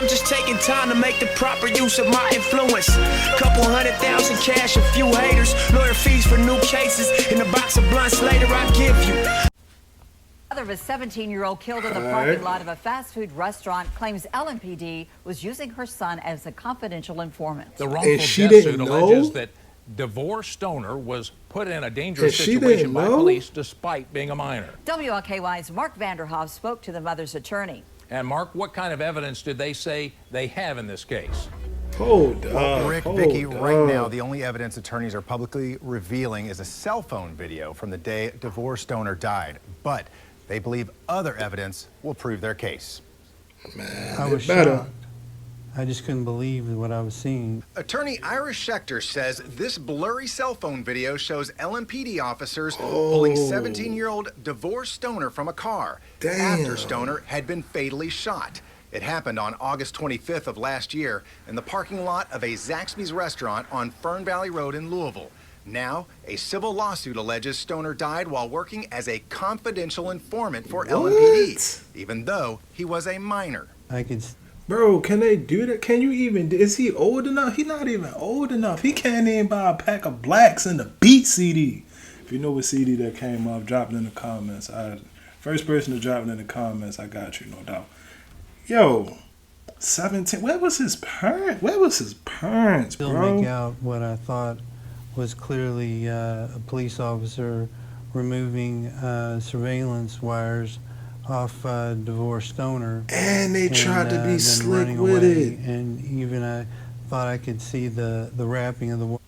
I'm just taking time to make the proper use of my influence. Couple 100,000 cash, a few haters, lawyer fees for new cases, and a box of blunts later I give you. Mother of a 17-year-old killed in the parking lot of a fast food restaurant claims LMPD was using her son as a confidential informant. The wrongful death suit alleges that DeVore Stoner was put in a dangerous situation by police despite being a minor. WLKY's Mark Vanderhoff spoke to the mother's attorney. And Mark, what kind of evidence did they say they have in this case? Rick, Vicky, right now, the only evidence attorneys are publicly revealing is a cell phone video from the day DeVore Stoner died. But they believe other evidence will prove their case. Man, I was shocked. I just couldn't believe what I was seeing. Attorney Ira Schechter says this blurry cell phone video shows LMPD officers pulling 17-year-old DeVore Stoner from a car after Stoner had been fatally shot. It happened on August 25th of last year in the parking lot of a Zaxby's restaurant on Fern Valley Road in Louisville. Now, a civil lawsuit alleges Stoner died while working as a confidential informant for LMPD, even though he was a minor. Bro, can they do that? Can you even? Is he old enough? He's not even old enough. He can't even buy a pack of blacks in the Beat CD. If you know what CD that came off, drop it in the comments. First person to drop it in the comments, I got you, no doubt. Yo, 17. Where was his parents? Where was his parents, bro? Still make out what I thought was clearly a police officer removing surveillance wires off DeVore Stoner. And they tried to be slick with it. And even I thought I could see the wrapping of the...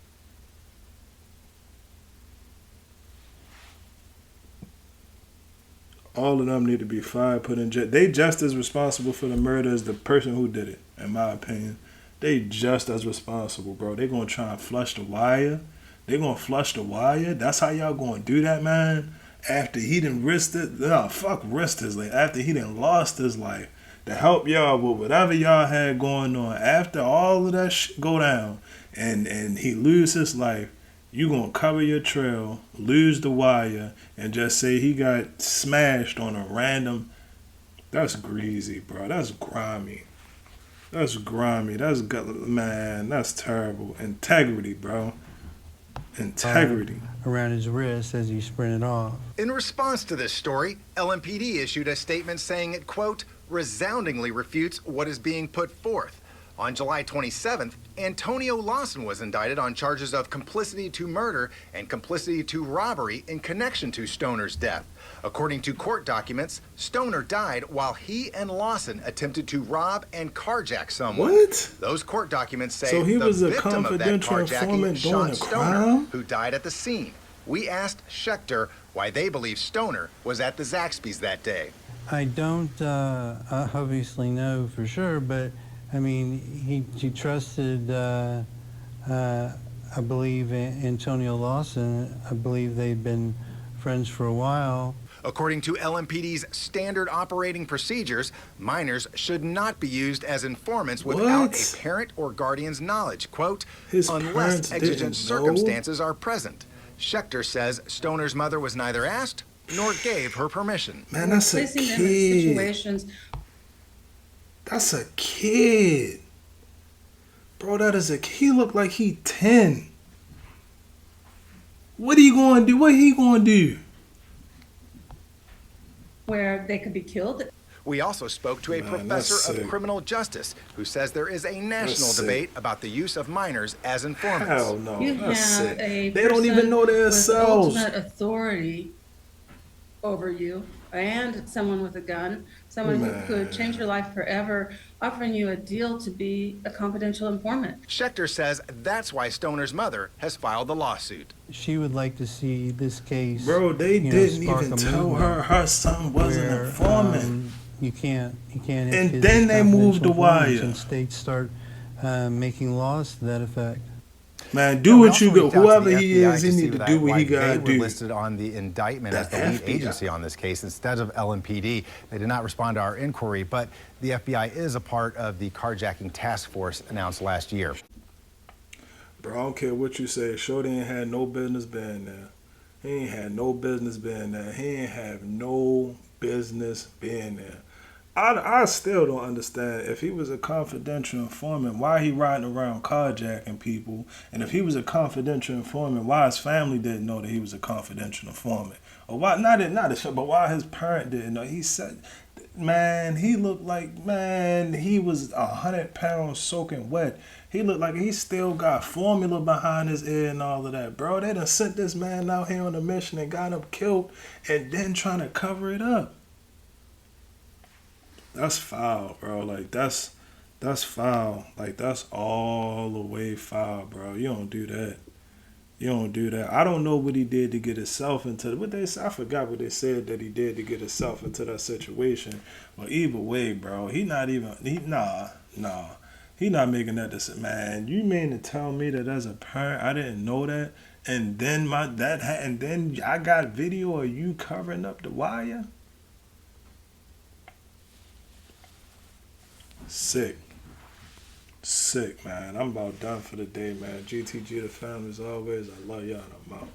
All of them need to be fired, put in jail. They just as responsible for the murder as the person who did it, in my opinion. They just as responsible, bro. They gonna try and flush the wire. They gonna flush the wire. That's how y'all gonna do that, man? After he done risked it, risked his life. After he done lost his life to help y'all with whatever y'all had going on. After all of that shit go down and he lose his life, you gonna cover your trail, lose the wire, and just say he got smashed on a random. That's greasy, bro. That's grimy. That's grimy. Man, that's terrible. Integrity, bro. Integrity. Around his wrist as he sprinted off. In response to this story, LMPD issued a statement saying it, quote, resoundingly refutes what is being put forth. On July 27th, Antonio Lawson was indicted on charges of complicity to murder and complicity to robbery in connection to Stoner's death. According to court documents, Stoner died while he and Lawson attempted to rob and carjack someone. What? Those court documents say so he the was a victim of that carjacking shot Stoner, who died at the scene. We asked Schechter why they believe Stoner was at the Zaxby's that day. I don't obviously know for sure, but I mean, he trusted, I believe, Antonio Lawson. I believe they'd been friends for a while. According to LMPD's standard operating procedures, minors should not be used as informants without a parent or guardian's knowledge, quote, unless exigent circumstances are present. Schechter says Stoner's mother was neither asked nor gave her permission. Man, that's a kid. That's a kid. Bro, that is a kid. He look like he 10. What are you going to do? What he going to do? Where they could be killed. We also spoke to a professor of criminal justice who says there is a national debate about the use of minors as informants. Hell no. You have a they don't even know themselves. Ultimate authority over you, and someone with a gun, someone who could change your life forever, offering you a deal to be a confidential informant. Schechter says that's why Stoner's mother has filed the lawsuit. She would like to see this case. Bro, they didn't even tell her son was an informant. You can't. And then they moved the wire. And states start making laws to that effect. Man, do what you go. Whoever he is, he need to do what he got to do. They were listed on the indictment as the lead agency on this case instead of LMPD. They did not respond to our inquiry, but the FBI is a part of the carjacking task force announced last year. Bro, I don't care what you say. Shorty ain't had no business being there. He ain't had no business being there. He ain't have no business being there. I still don't understand. If he was a confidential informant, why he riding around carjacking people? And if he was a confidential informant, why his family didn't know that he was a confidential informant? Or why but why his parent didn't know? He said, man, he looked like, man, he was 100 pounds soaking wet. He looked like he still got formula behind his ear and all of that, bro. They done sent this man out here on a mission and got him killed and then trying to cover it up. That's foul, bro. Like, that's foul. Like, that's all the way foul, bro. You don't do that. You don't do that. I don't know what he did to get himself into I forgot what they said that he did to get himself into that situation. But either way, bro, he not making that decision. Man, you mean to tell me that as a parent I didn't know that? And then then I got video of you covering up the wire? Sick, man. I'm about done for the day, man. GTG the family as always. I love y'all. And I'm out.